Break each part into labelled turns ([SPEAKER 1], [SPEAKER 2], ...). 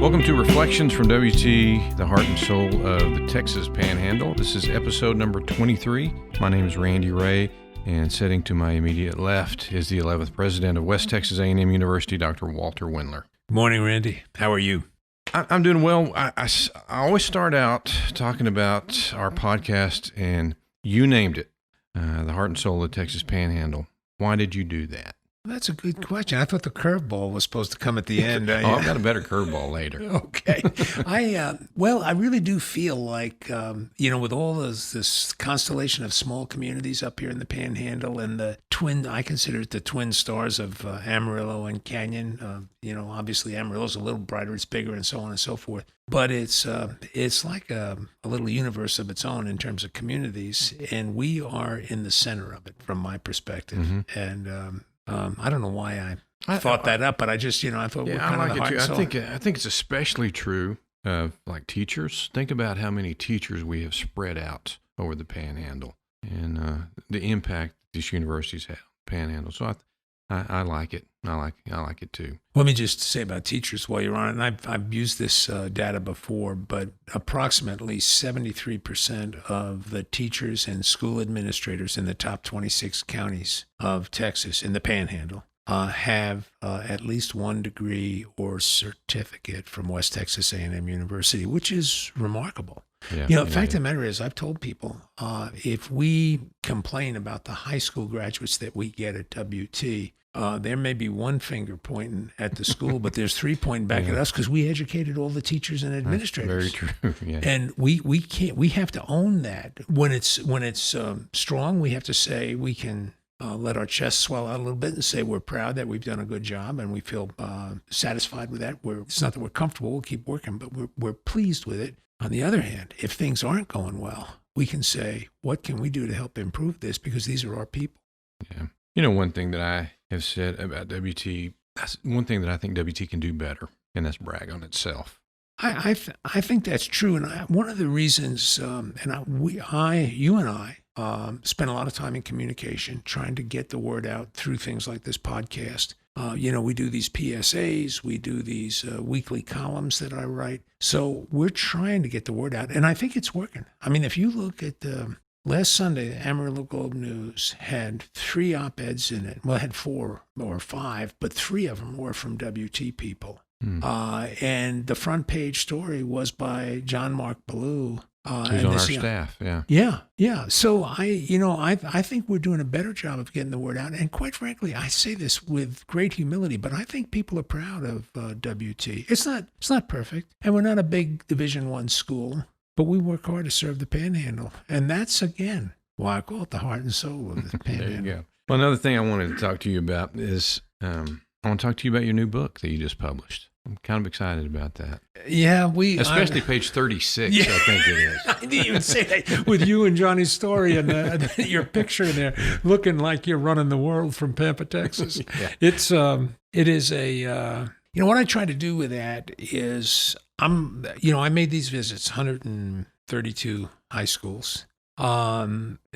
[SPEAKER 1] Welcome to Reflections from WT, the heart and soul of the Texas Panhandle. This is episode number 23. My name is Randy Ray, and sitting to my immediate left is the 11th president of West Texas A&M University, Dr. Walter Wendler.
[SPEAKER 2] Good morning, Randy. How are you?
[SPEAKER 1] I'm doing well. I always start out talking about our podcast, and you named it, the heart and soul of the Texas Panhandle. Why did you do that?
[SPEAKER 2] That's a good question. I thought the curveball was supposed to come at the end.
[SPEAKER 1] I've got a better curveball later.
[SPEAKER 2] Okay. I really do feel like, with all this constellation of small communities up here in the Panhandle and I consider it the twin stars of Amarillo and Canyon. Obviously Amarillo's a little brighter, it's bigger, and so on and so forth. But it's like a little universe of its own in terms of communities, and we are in the center of it from my perspective. Mm-hmm. And I don't know why I thought that up, but I just, I thought we're kind of the heart and soul.
[SPEAKER 1] I think it's especially true of like teachers. Think about how many teachers we have spread out over the Panhandle and the impact these universities have, Panhandle. So I like it. I like it too.
[SPEAKER 2] Let me just say about teachers while you're on it, and I've used this data before, but approximately 73% of the teachers and school administrators in the top 26 counties of Texas in the Panhandle have at least one degree or certificate from West Texas A&M University, which is remarkable. Yeah, the fact of the matter is, I've told people, if we complain about the high school graduates that we get at WT, there may be one finger pointing at the school, but there's three pointing back at us because we educated all the teachers and administrators.
[SPEAKER 1] That's very true. Yeah.
[SPEAKER 2] And we have to own that. When it's strong, we have to say we can let our chest swell out a little bit and say we're proud that we've done a good job and we feel satisfied with that. It's not that we're comfortable, we'll keep working, but we're pleased with it. On the other hand, if things aren't going well, we can say, what can we do to help improve this? Because these are our people.
[SPEAKER 1] Yeah. One thing that I have said about WT, that's one thing that I think WT can do better, and that's brag on itself.
[SPEAKER 2] I think that's true. And one of the reasons, you and I spend a lot of time in communication trying to get the word out through things like this podcast. We do these PSAs, we do these weekly columns that I write. So we're trying to get the word out, and I think it's working. I mean, if you look at last Sunday, the Amarillo Globe News had 3 op-eds in it. Well, it had 4 or 5, but 3 of them were from WT people. And the front page story was by John Mark Ballou.
[SPEAKER 1] Who's on our staff, yeah.
[SPEAKER 2] Yeah. So I think we're doing a better job of getting the word out. And quite frankly, I say this with great humility, but I think people are proud of WT. It's not perfect, and we're not a big Division I school, but we work hard to serve the Panhandle. And that's, again, why I call it the heart and soul of the Panhandle.
[SPEAKER 1] There you go. Well, another thing I wanted to talk to you about is I want to talk to you about your new book that you just published. I'm kind of excited about that.
[SPEAKER 2] Yeah,
[SPEAKER 1] especially page 36, yeah. I think it is.
[SPEAKER 2] I didn't even say that with you and Johnny's story and your picture there, looking like you're running the world from Pampa, Texas. Yeah. It is a what I try to do with that is I made these visits, 132 high schools.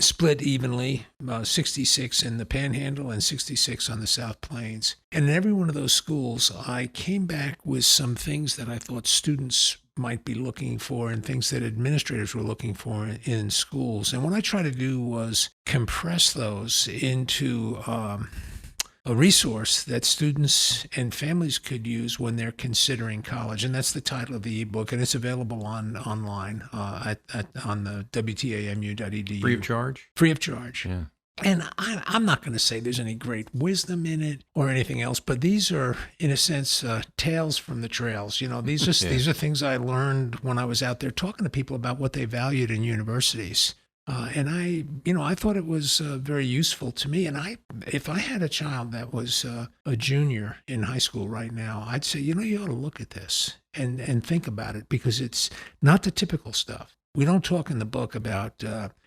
[SPEAKER 2] Split evenly, 66 in the Panhandle and 66 on the South Plains. And in every one of those schools, I came back with some things that I thought students might be looking for and things that administrators were looking for in schools. And what I tried to do was compress those into a resource that students and families could use when they're considering college. And that's the title of the ebook, and it's available online on the WTAMU.edu.
[SPEAKER 1] Free of charge?
[SPEAKER 2] Free of charge.
[SPEAKER 1] Yeah.
[SPEAKER 2] And I'm not going to say there's any great wisdom in it or anything else, but these are, in a sense, tales from the trails. These are things I learned when I was out there talking to people about what they valued in universities. And I thought it was very useful to me. And if I had a child that was a junior in high school right now, I'd say, you ought to look at this and think about it, because it's not the typical stuff. We don't talk in the book about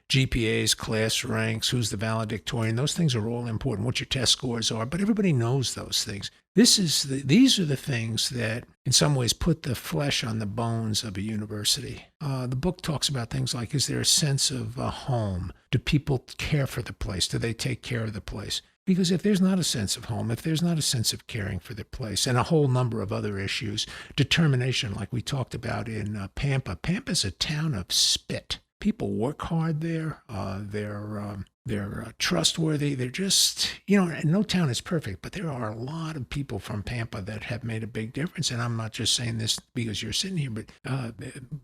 [SPEAKER 2] GPAs, class ranks, who's the valedictorian. Those things are all important, what your test scores are, but everybody knows those things. These are the things that in some ways put the flesh on the bones of a university. The book talks about things like, is there a sense of a home? Do people care for the place? Do they take care of the place? Because if there's not a sense of home, if there's not a sense of caring for their place, and a whole number of other issues, determination, like we talked about in Pampa. Pampa's a town of spit. People work hard there. They're trustworthy. They're just, no town is perfect, but there are a lot of people from Pampa that have made a big difference. And I'm not just saying this because you're sitting here, but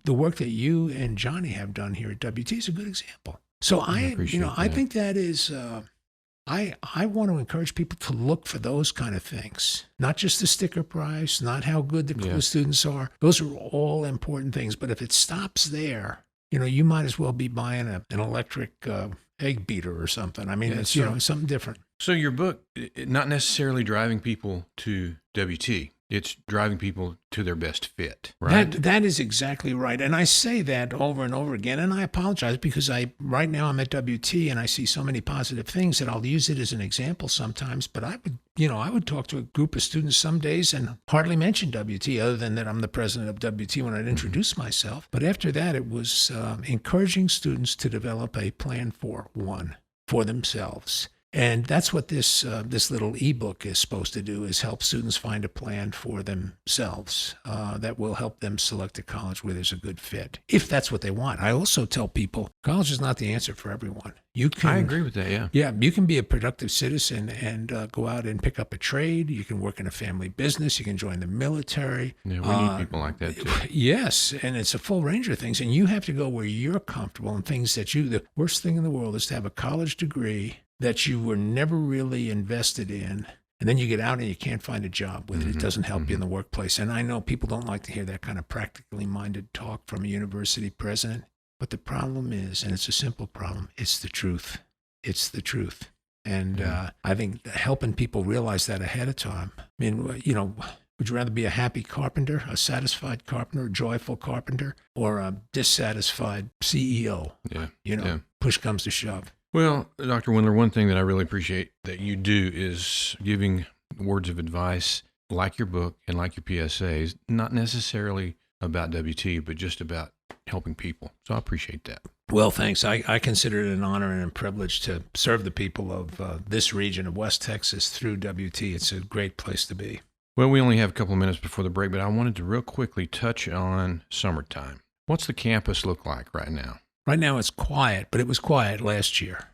[SPEAKER 2] the work that you and Johnny have done here at WT is a good example. So I think that is, I want to encourage people to look for those kind of things, not just the sticker price, not how good the students are. Those are all important things. But if it stops there, you might as well be buying an electric egg beater or something. I mean, it's something different.
[SPEAKER 1] So your book, not necessarily driving people to WT. It's driving people to their best fit, right?
[SPEAKER 2] That is exactly right. And I say that over and over again, and I apologize because right now I'm at WT and I see so many positive things that I'll use it as an example sometimes, but I would talk to a group of students some days and hardly mention WT other than that I'm the president of WT when I'd introduce myself. But after that, it was encouraging students to develop a plan for themselves. And that's what this little ebook is supposed to do, is help students find a plan for themselves that will help them select a college where there's a good fit, if that's what they want. I also tell people college is not the answer for everyone. I agree with that, yeah. Yeah, you can be a productive citizen and go out and pick up a trade. You can work in a family business. You can join the military.
[SPEAKER 1] Yeah, we need people like that too.
[SPEAKER 2] Yes, and it's a full range of things. And you have to go where you're comfortable and things that the worst thing in the world is to have a college degree that you were never really invested in, and then you get out and you can't find a job with it. It doesn't help you in the workplace. And I know people don't like to hear that kind of practically minded talk from a university president, but the problem is, and it's a simple problem, it's the truth. It's the truth. And I think helping people realize that ahead of time, I mean, would you rather be a happy carpenter, a satisfied carpenter, a joyful carpenter, or a dissatisfied CEO? Push comes to shove.
[SPEAKER 1] Well, Dr. Wendler, one thing that I really appreciate that you do is giving words of advice like your book and like your PSAs, not necessarily about WT, but just about helping people. So I appreciate that.
[SPEAKER 2] Well, thanks. I consider it an honor and a privilege to serve the people of this region of West Texas through WT. It's a great place to be.
[SPEAKER 1] Well, we only have a couple of minutes before the break, but I wanted to real quickly touch on summertime. What's the campus look like right now?
[SPEAKER 2] Right now it's quiet, but it was quiet last year.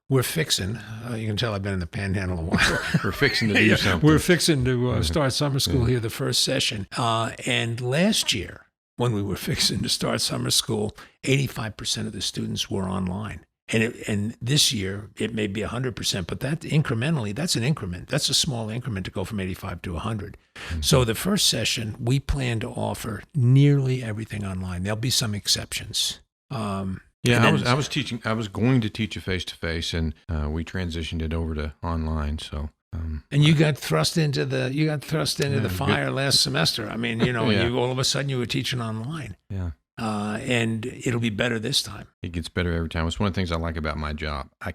[SPEAKER 2] We're fixing. You can tell I've been in the Panhandle a while.
[SPEAKER 1] We're fixing to do something.
[SPEAKER 2] We're fixing to start summer school here, the first session. And last year, when we were fixing to start summer school, 85% of the students were online. And this year, it may be 100%, but that's an increment. That's a small increment to go from 85 to 100. So the first session, we plan to offer nearly everything online. There'll be some exceptions.
[SPEAKER 1] I was going to teach a face-to-face, and we transitioned it over to online. So,
[SPEAKER 2] and you got thrust into the fire last semester. I mean, all of a sudden you were teaching online. Yeah. And it'll be better this time.
[SPEAKER 1] It gets better every time. It's one of the things I like about my job. I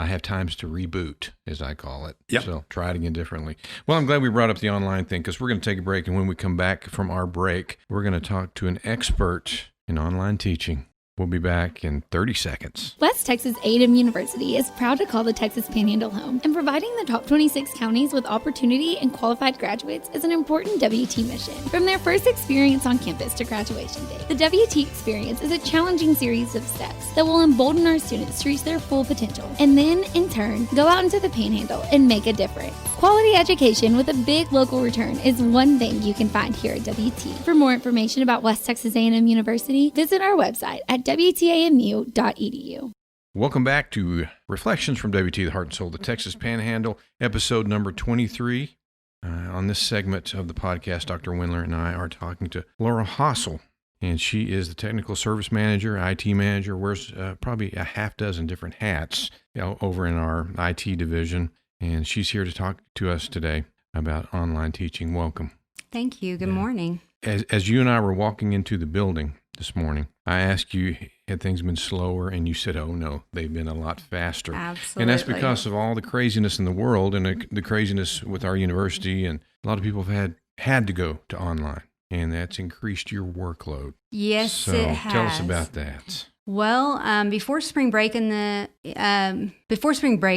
[SPEAKER 1] have times to reboot, as I call it.
[SPEAKER 2] Yep.
[SPEAKER 1] So try it again differently. Well, I'm glad we brought up the online thing, because we're going to take a break. And when we come back from our break, we're going to talk to an expert in online teaching. We'll be back in 30 seconds.
[SPEAKER 3] West Texas A&M University is proud to call the Texas Panhandle home, and providing the top 26 counties with opportunity and qualified graduates is an important WT mission. From their first experience on campus to graduation day, the WT experience is a challenging series of steps that will embolden our students to reach their full potential, and then, in turn, go out into the Panhandle and make a difference. Quality education with a big local return is one thing you can find here at WT. For more information about West Texas A&M University, visit our website at WTAMU.edu.
[SPEAKER 1] Welcome back to Reflections from WT, the heart and soul of the Texas Panhandle, episode number 23. On this segment of the podcast, Dr. Wendler and I are talking to Lora Haasl, and she is the technical service manager, IT manager, wears probably a half dozen different hats over in our IT division, and she's here to talk to us today about online teaching. Welcome.
[SPEAKER 4] Thank you. Good morning.
[SPEAKER 1] As you and I were walking into the building this morning, I asked you, had things been slower? And you said, oh, no, they've been a lot faster.
[SPEAKER 4] Absolutely.
[SPEAKER 1] And that's because of all the craziness in the world and the craziness with our university. And a lot of people have had to go to online, and that's increased your workload.
[SPEAKER 4] Yes, it has.
[SPEAKER 1] Tell us about that.
[SPEAKER 4] Well, before spring break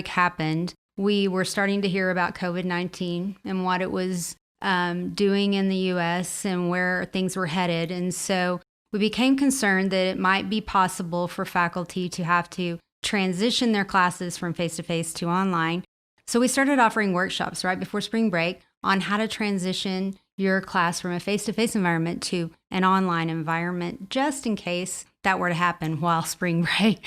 [SPEAKER 4] happened, we were starting to hear about COVID-19 and what it was doing in the U.S. and where things were headed. And so we became concerned that it might be possible for faculty to have to transition their classes from face-to-face to online. So we started offering workshops right before spring break on how to transition your class from a face-to-face environment to an online environment, just in case that were to happen while spring break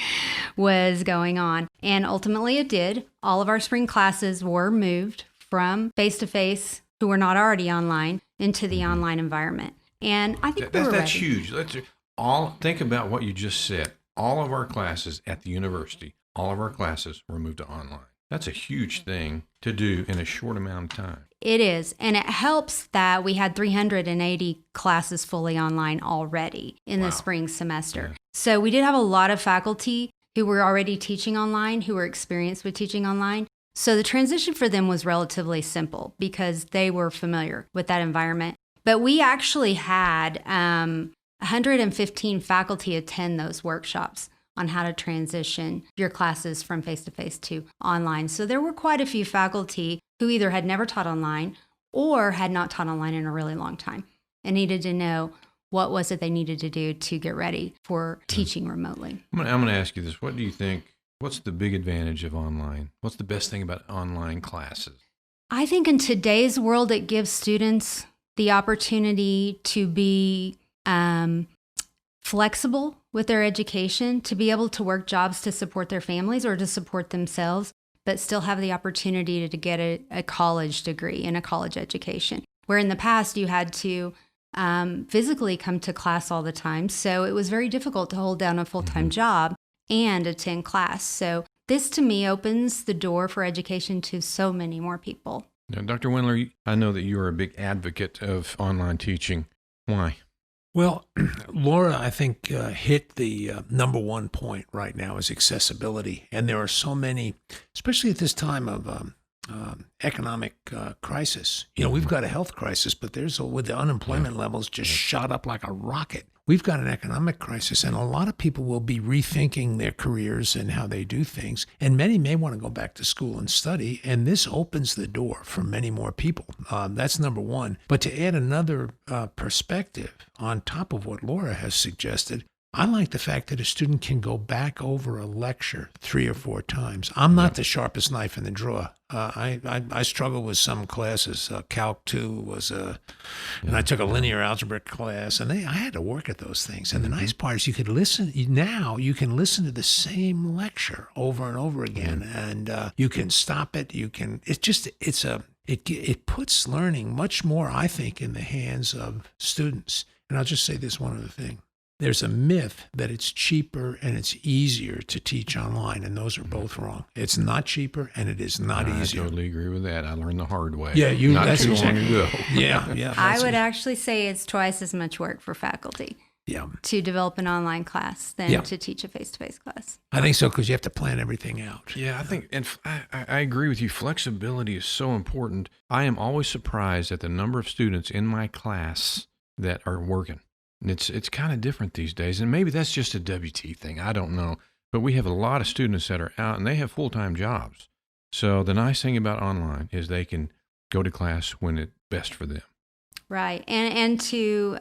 [SPEAKER 4] was going on. And ultimately it did. All of our spring classes were moved from face-to-face, who were not already online, into the online environment. And I think
[SPEAKER 1] that's huge. Think about what you just said. All of our classes at the university, all of our classes were moved to online. That's a huge thing to do in a short amount of time.
[SPEAKER 4] It is. And it helps that we had 380 classes fully online already in the spring semester. Yeah. So we did have a lot of faculty who were already teaching online, who were experienced with teaching online. So the transition for them was relatively simple because they were familiar with that environment. But we actually had 115 faculty attend those workshops on how to transition your classes from face-to-face to online. So there were quite a few faculty who either had never taught online or had not taught online in a really long time and needed to know what was it they needed to do to get ready for teaching remotely.
[SPEAKER 1] I'm going to ask you this. What do you think, what's the big advantage of online? What's the best thing about online classes?
[SPEAKER 4] I think in today's world, it gives students the opportunity to be flexible with their education, to be able to work jobs to support their families or to support themselves, but still have the opportunity to get a college degree and a college education. Where in the past you had to physically come to class all the time. So it was very difficult to hold down a full-time job and attend class. So this to me opens the door for education to so many more people.
[SPEAKER 1] Now, Dr. Wendler, I know that you are a big advocate of online teaching. Why?
[SPEAKER 2] Well, Laura, I think, hit the number one point right now is accessibility. And there are so many, especially at this time of economic crisis. You know, we've got a health crisis, but with the unemployment levels just shot up like a rocket. We've got an economic crisis, and a lot of people will be rethinking their careers and how they do things. And many may want to go back to school and study, and this opens the door for many more people. That's number one. But to add another perspective on top of what Laura has suggested, I like the fact that a student can go back over a lecture 3 or 4 times. I'm not the sharpest knife in the drawer. I struggle with some classes. Calc 2 was and I took a linear algebra class, and I had to work at those things. And the nice part is you can listen to the same lecture over and over again, and you can stop it. It puts learning much more, I think, in the hands of students. And I'll just say this one other thing. There's a myth that it's cheaper and it's easier to teach online, and those are both wrong. It's not cheaper, and it is not easier.
[SPEAKER 1] I totally agree with that. I learned the hard way.
[SPEAKER 2] Yeah,
[SPEAKER 1] not too long ago.
[SPEAKER 2] Yeah.
[SPEAKER 4] I would actually say it's twice as much work for faculty to develop an online class than to teach a face-to-face class.
[SPEAKER 2] I think so, because you have to plan everything out.
[SPEAKER 1] Yeah, I think, and I agree with you. Flexibility is so important. I am always surprised at the number of students in my class that are working. It's kind of different these days, and maybe that's just a WT thing. I don't know. But we have a lot of students that are out, and they have full-time jobs. So the nice thing about online is they can go to class when it's best for them.
[SPEAKER 4] Right. And to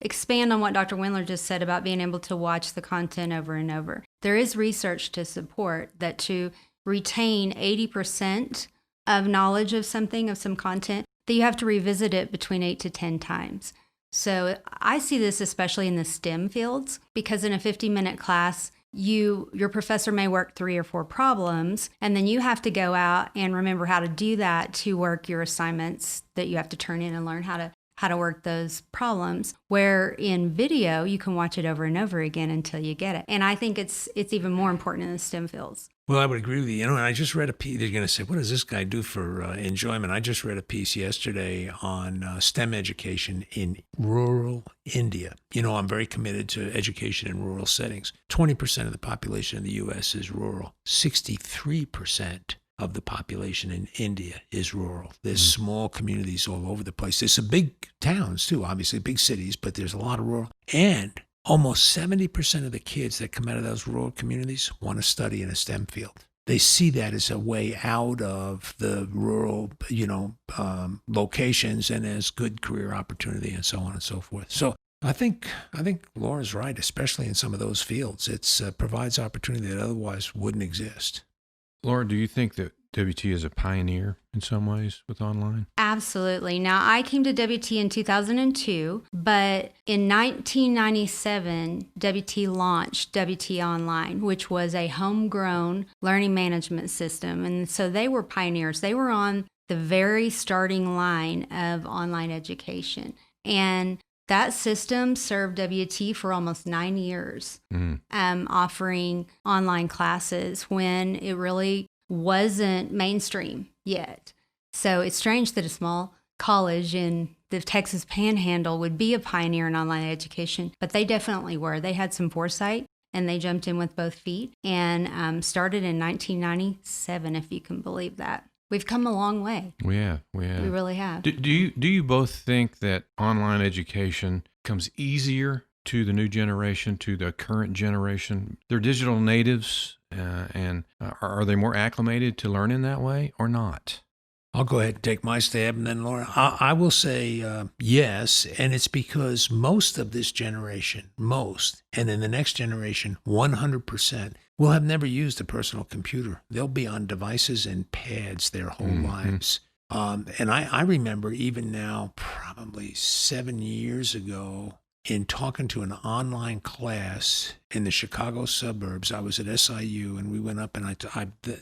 [SPEAKER 4] expand on what Dr. Wendler just said about being able to watch the content over and over, there is research to support that to retain 80% of knowledge of something, of some content, that you have to revisit it between 8 to 10 times. So I see this especially in the STEM fields, because in a 50-minute class, your professor may work 3 or 4 problems, and then you have to go out and remember how to do that to work your assignments that you have to turn in and learn how to work those problems. Where in video, you can watch it over and over again until you get it. And I think it's even more important in the STEM fields.
[SPEAKER 2] Well, I would agree with you. And I just read a piece. They're going to say, what does this guy do for enjoyment? I just read a piece yesterday on STEM education in rural India. I'm very committed to education in rural settings. 20% of the population in the U.S. is rural. 63% of the population in India is rural. There's small communities all over the place. There's some big towns, too, obviously, big cities, but there's a lot of rural. And almost 70% of the kids that come out of those rural communities want to study in a STEM field. they see that as a way out of the rural, locations and as good career opportunity and so on and so forth. So I think Laura's right, especially in some of those fields. It provides opportunity that otherwise wouldn't exist.
[SPEAKER 1] Laura, do you think that WT is a pioneer in some ways with online?
[SPEAKER 4] Absolutely. Now, I came to WT in 2002, but in 1997, WT launched WT Online, which was a homegrown learning management system. And so they were pioneers. They were on the very starting line of online education. And that system served WT for almost 9 years, offering online classes when it really wasn't mainstream yet. So it's strange that a small college in the Texas Panhandle would be a pioneer in online education, but they definitely were. They had some foresight, and they jumped in with both feet and started in 1997, if you can believe that. We've come a long way.
[SPEAKER 1] We have.
[SPEAKER 4] We really have.
[SPEAKER 1] Do you both think that online education comes easier to the new generation, to the current generation? They're digital natives, and are they more acclimated to learning that way or not?
[SPEAKER 2] I'll go ahead and take my stab, and then Laura. I will say yes, and it's because most of this generation, and in the next generation, 100%, will have never used a personal computer. They'll be on devices and pads their whole lives. And I remember even now, probably 7 years ago, in talking to an online class in the Chicago suburbs. I was at SIU, and we went up, and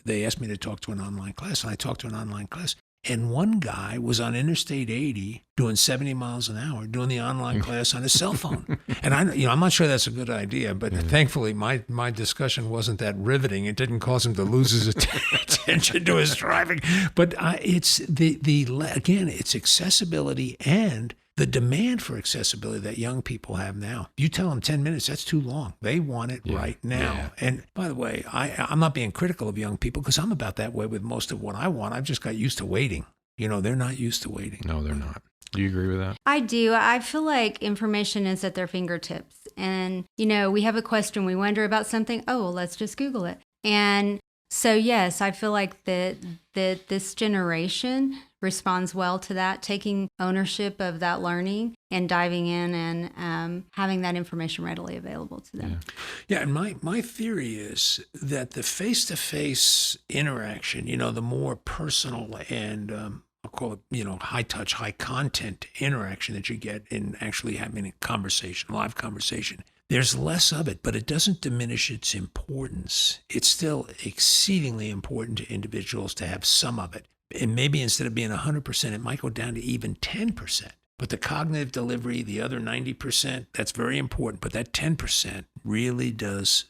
[SPEAKER 2] they asked me to talk to an online class, and I talked to an online class. And one guy was on Interstate 80 doing 70 miles an hour, doing the online class on his cell phone. And I'm not sure that's a good idea, but thankfully my discussion wasn't that riveting. It didn't cause him to lose his attention to his driving. But it's again, it's accessibility and the demand for accessibility that young people have now. You tell them 10 minutes, that's too long. They want it right now. Yeah. And by the way, I'm not being critical of young people because I'm about that way with most of what I want. I've just got used to waiting. They're not used to waiting.
[SPEAKER 1] No, they're not. Do you agree with that?
[SPEAKER 4] I do. I feel like information is at their fingertips. And, we have a question, we wonder about something. Oh, well, let's just Google it. And so, yes, I feel like that this generation responds well to that, taking ownership of that learning and diving in and having that information readily available to them.
[SPEAKER 2] Yeah, and my theory is that the face-to-face interaction, the more personal and I'll call it, high touch, high content interaction that you get in actually having a conversation, live conversation. There's less of it, but it doesn't diminish its importance. It's still exceedingly important to individuals to have some of it. And maybe instead of being 100%, it might go down to even 10%. But the cognitive delivery, the other 90%, that's very important. But that 10% really does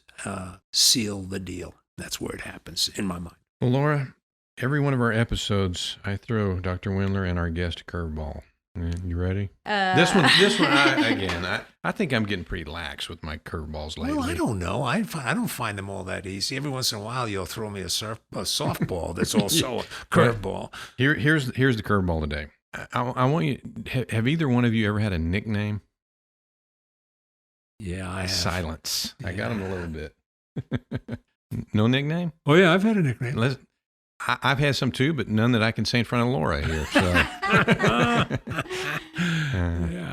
[SPEAKER 2] seal the deal. That's where it happens in my mind.
[SPEAKER 1] Well, Laura, every one of our episodes, I throw Dr. Wendler and our guest a curveball. You ready? This one, I think I'm getting pretty lax with my curveballs lately.
[SPEAKER 2] Well, I don't know. I don't find them all that easy. Every once in a while, you'll throw me a softball that's also a curveball.
[SPEAKER 1] Here's the curveball today. I want you. Have either one of you ever had a nickname?
[SPEAKER 2] Yeah, I have.
[SPEAKER 1] Silence. Yeah. I got them a little bit. No nickname?
[SPEAKER 2] Oh yeah, I've had a nickname.
[SPEAKER 1] I've had some too, but none that I can say in front of Laura here. So,
[SPEAKER 2] yeah.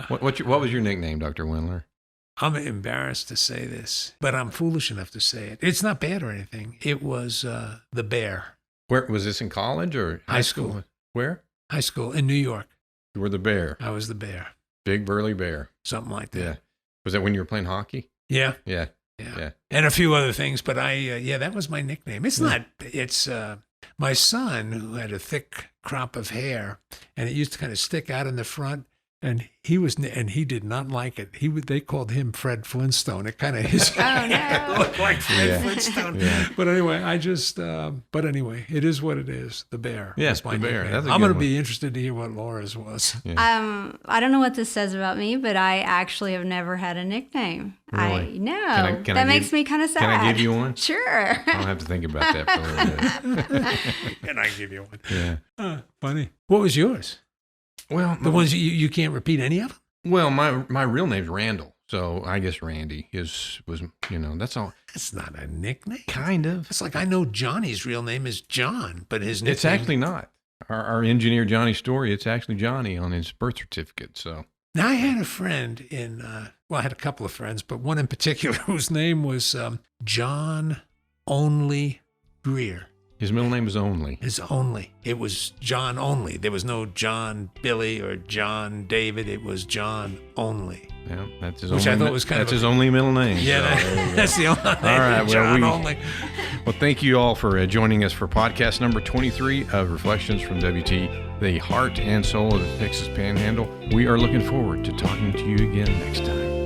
[SPEAKER 1] What was your nickname, Dr. Wendler?
[SPEAKER 2] I'm embarrassed to say this, but I'm foolish enough to say it. It's not bad or anything. It was the Bear.
[SPEAKER 1] Where was this, in college or
[SPEAKER 2] high school?
[SPEAKER 1] Where?
[SPEAKER 2] High school in New York.
[SPEAKER 1] You were the Bear.
[SPEAKER 2] I was the Bear.
[SPEAKER 1] Big burly bear.
[SPEAKER 2] Something like that.
[SPEAKER 1] Yeah. Was that when you were playing hockey?
[SPEAKER 2] Yeah.
[SPEAKER 1] Yeah.
[SPEAKER 2] And a few other things, but that was my nickname. It's not. It's my son, who had a thick crop of hair, and it used to kind of stick out in the front, and he did not like it. They called him Fred Flintstone. It kind of looked like Fred Flintstone. Yeah. But anyway, it is what it is. The Bear.
[SPEAKER 1] Yes, the Bear.
[SPEAKER 2] I'm going to be interested to hear what Laura's was.
[SPEAKER 4] Yeah. I don't know what this says about me, but I actually have never had a nickname.
[SPEAKER 1] Really?
[SPEAKER 4] I know. That makes me kind of sad.
[SPEAKER 1] Can I give you one?
[SPEAKER 4] Sure.
[SPEAKER 1] I'll have to think about that for a little bit.
[SPEAKER 2] Can I give you one?
[SPEAKER 1] Yeah.
[SPEAKER 2] Funny. What was yours?
[SPEAKER 1] Well,
[SPEAKER 2] the ones you can't repeat any of them?
[SPEAKER 1] Well, my real name's Randall, So I guess Randy was, that's all.
[SPEAKER 2] That's not a nickname.
[SPEAKER 1] Kind of.
[SPEAKER 2] It's like I know Johnny's real name is John, but his nickname...
[SPEAKER 1] It's actually not. Our engineer, Johnny Story, it's actually Johnny on his birth certificate. So
[SPEAKER 2] Now, I had a friend I had a couple of friends, but one in particular whose name was John Only Greer.
[SPEAKER 1] his middle name is Only.
[SPEAKER 2] It was John Only. There was no John Billy or John David. It was John Only.
[SPEAKER 1] Yeah, that's his
[SPEAKER 2] Which
[SPEAKER 1] only.
[SPEAKER 2] I thought was kind
[SPEAKER 1] that's
[SPEAKER 2] of
[SPEAKER 1] his only middle name.
[SPEAKER 2] Yeah,
[SPEAKER 1] so,
[SPEAKER 2] that's the only name.
[SPEAKER 1] All right, well,
[SPEAKER 2] John Only.
[SPEAKER 1] Well, thank you all for joining us for podcast number 23 of Reflections from WT, the heart and soul of the Texas Panhandle. We are looking forward to talking to you again next time.